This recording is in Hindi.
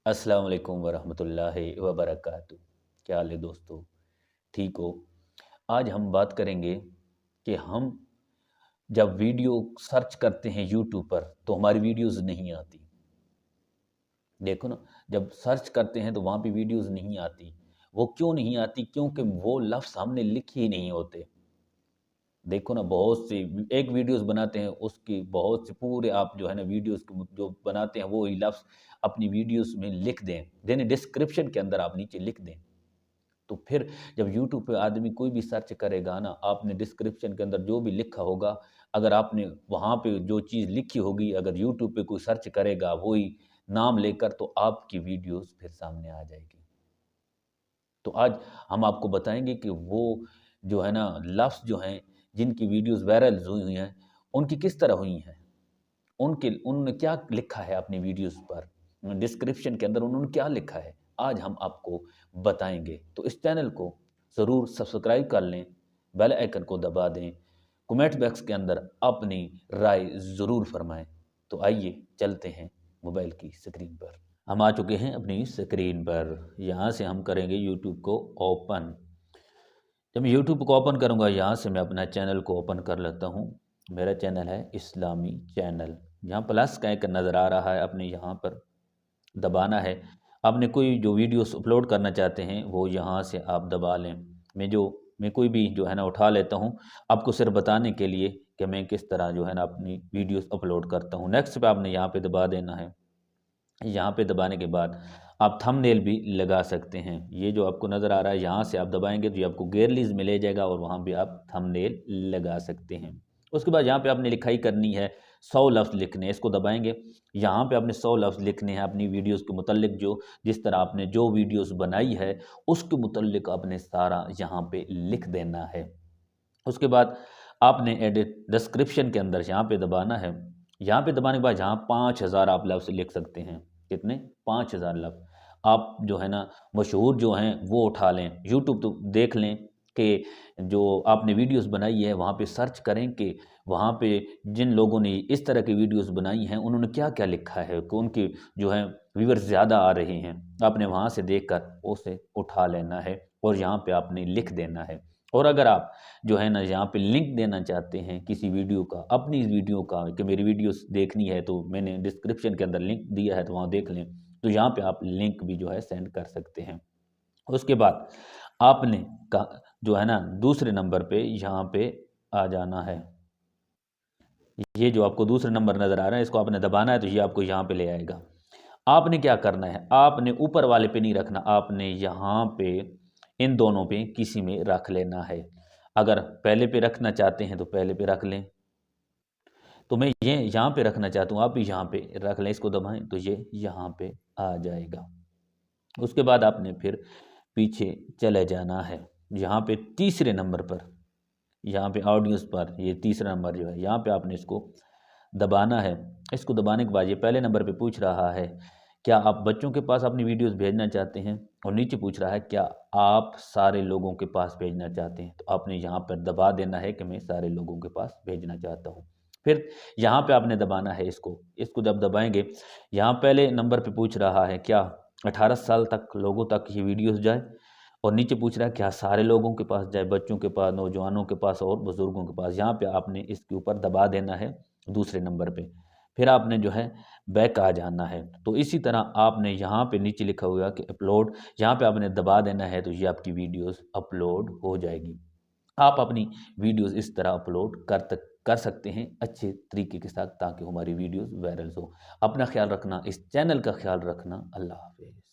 अस्सलाम वालेकुम वरहमतुल्लाहि वबरकातुहू। क्या हाल है दोस्तों? ठीक हो? आज हम बात करेंगे कि हम जब वीडियो सर्च करते हैं यूट्यूब पर तो हमारी वीडियोज़ नहीं आती। देखो ना, जब सर्च करते हैं तो वहाँ पे वीडियोज़ नहीं आती। वो क्यों नहीं आती? क्योंकि वो लफ्ज़ हमने लिखे ही नहीं होते। देखो ना, बहुत सी एक वीडियोज़ बनाते हैं, उसकी बहुत से पूरे आप जो है ना वीडियोज़ को जो बनाते हैं वो ही लफ्ज़ अपनी वीडियोज़ में लिख दें। देन डिस्क्रिप्शन के अंदर आप नीचे लिख दें। तो फिर जब यूट्यूब पे आदमी कोई भी सर्च करेगा ना, आपने डिस्क्रिप्शन के अंदर जो भी लिखा होगा, अगर आपने वहाँ पे जो चीज़ लिखी होगी, अगर यूट्यूब पे कोई सर्च करेगा वही नाम लेकर, तो आपकी वीडियोज़ फिर सामने आ जाएगी। तो आज हम आपको बताएँगे कि वो जो है ना लफ्ज़ जो हैं, जिनकी वीडियोज़ वायरल हुई हुई हैं, उनकी किस तरह हुई हैं? उनके उन्होंने क्या लिखा है अपनी वीडियोज़ पर? डिस्क्रिप्शन के अंदर उन्होंने क्या लिखा है? आज हम आपको बताएँगे। तो इस चैनल को ज़रूर सब्सक्राइब कर लें, बेल आइकन को दबा दें, कमेंट बॉक्स के अंदर अपनी राय ज़रूर फरमाएँ। तो आइए चलते हैं मोबाइल की स्क्रीन पर। हम आ चुके हैं अपनी स्क्रीन पर। यहाँ से हम करेंगे यूट्यूब को ओपन। जब मैं यूट्यूब को ओपन करूँगा, यहाँ से मैं अपना चैनल को ओपन कर लेता हूँ। मेरा चैनल है इस्लामी चैनल। यहाँ प्लस का आइकन नज़र आ रहा है, आपने यहाँ पर दबाना है। आपने कोई जो वीडियोस अपलोड करना चाहते हैं वो यहाँ से आप दबा लें। मैं कोई भी जो है ना उठा लेता हूँ, आपको सिर्फ बताने के लिए कि मैं किस तरह जो है ना अपनी वीडियोस अपलोड करता हूँ। नेक्स्ट पे आपने यहाँ पे दबा देना है। यहाँ पे दबाने के बाद आप थंबनेल भी लगा सकते हैं। ये जो आपको नज़र आ रहा है, यहाँ से आप दबाएँगे तो ये आपको गैलरीज़ में ले जाएगा और वहाँ पे आप थंबनेल लगा सकते हैं। उसके बाद यहाँ पे आपने लिखाई करनी है, 100 लफ्ज़ लिखने हैं, इसको दबाएँगे। यहाँ पे आपने 100 लफ्ज़ लिखने हैं अपनी वीडियोज़ के मुतल्लिक, जो जिस तरह आपने जो वीडियोज़ बनाई है, उसके मुतल्लिक आपने सारा यहाँ पे लिख देना है। उसके बाद आपने एडिट डिस्क्रिप्शन के अंदर यहाँ पे दबाना है। यहाँ पे दबाने के बाद यहाँ 5000 आप लफ्ज़ लिख सकते हैं। कितने? 5000 लफ्ज़। आप जो है ना मशहूर जो हैं वो उठा लें। यूट्यूब तो देख लें कि जो आपने वीडियोज़ बनाई है वहाँ पे सर्च करें कि वहाँ पे जिन लोगों ने इस तरह की वीडियोज़ बनाई हैं उन्होंने क्या-क्या लिखा है, कि उनके जो हैं व्यूअर्स ज़्यादा आ रहे हैं। आपने वहाँ से देखकर उसे उठा लेना है और यहाँ पे आपने लिख देना है। और अगर आप जो है ना यहाँ पे लिंक देना चाहते हैं किसी वीडियो का, अपनी वीडियो का, कि मेरी वीडियोस देखनी है तो मैंने डिस्क्रिप्शन के अंदर लिंक दिया है तो वहाँ देख लें, तो यहाँ पे आप लिंक भी जो है सेंड कर सकते हैं। उसके बाद आपने का जो है ना दूसरे नंबर पे यहाँ पे आ जाना है। ये जो आपको दूसरा नंबर नज़र आ रहा है, इसको आपने दबाना है तो ये आपको यहाँ पे ले आएगा। आपने क्या करना है, आपने ऊपर वाले पे नहीं रखना, आपने यहाँ पे इन दोनों पे किसी में रख लेना है। अगर पहले पे रखना चाहते हैं तो पहले पे रख लें। तो मैं ये यहाँ पे रखना चाहता हूँ, आप भी यहाँ पे रख लें, इसको दबाएँ तो ये यहाँ पे आ जाएगा। उसके बाद आपने फिर पीछे चले जाना है। यहाँ पे तीसरे नंबर पर, यहाँ पे ऑडियोज़ पर ये तीसरा नंबर जो है, यहाँ पे आपने इसको दबाना है। इसको दबाने के बाद ये पहले नंबर पे पूछ रहा है, क्या आप बच्चों के पास अपनी वीडियोज़ भेजना चाहते हैं? और नीचे पूछ रहा है, क्या आप सारे लोगों के पास भेजना चाहते हैं? तो आपने यहाँ पर दबा देना है कि मैं सारे लोगों के पास भेजना चाहता हूँ। फिर यहाँ पे आपने दबाना है इसको जब दबाएँगे, यहाँ पहले नंबर पे पूछ रहा है, क्या 18 साल तक लोगों तक ये वीडियोज़ जाए? और नीचे पूछ रहा है क्या सारे लोगों के पास जाए, बच्चों के पास, नौजवानों के पास और बुज़ुर्गों के पास। यहाँ पे आपने इसके ऊपर दबा देना है दूसरे नंबर पे। फिर आपने जो है बैक आ जाना है। तो इसी तरह आपने यहाँ पे नीचे लिखा हुआ है कि अपलोड, यहाँ पे आपने दबा देना है तो ये आपकी वीडियोज़ अपलोड हो जाएगी। आप अपनी वीडियोज़ इस तरह अपलोड कर सकते हैं अच्छे तरीके के साथ, ताकि हमारी वीडियोज़ वायरल हो। अपना ख़्याल रखना, इस चैनल का ख़्याल रखना। अल्लाह हाफ़िज़।